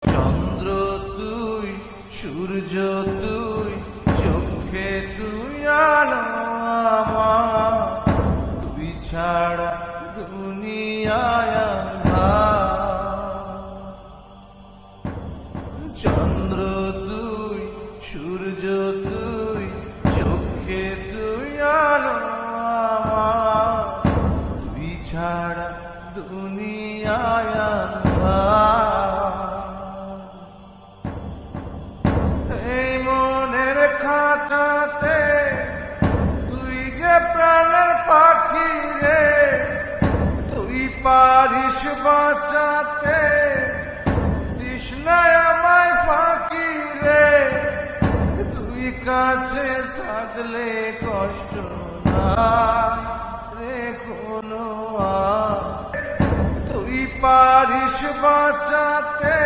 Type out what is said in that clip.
চন্দ্র তুই, সূর্য তুই, চোখে তুই আলো আমার, তুই ছাড়া দুনিয়ায় আঁধার। চন্দ্র তুই, সূর্য তুই, চোখে তুই আলো আমার, তুই ছাড়া দুনিয়ায় আঁধার। এই মনের খাঁচাতে তুই যে প্রাণের পাখি রে, তুই পারিস বাঁচাতে, তৃষ্ণায় আমায় ফাঁকি রে। তুই কাছে থাকলে কষ্ট না রে কোনো আর, তুই পারিস বাঁচাতে,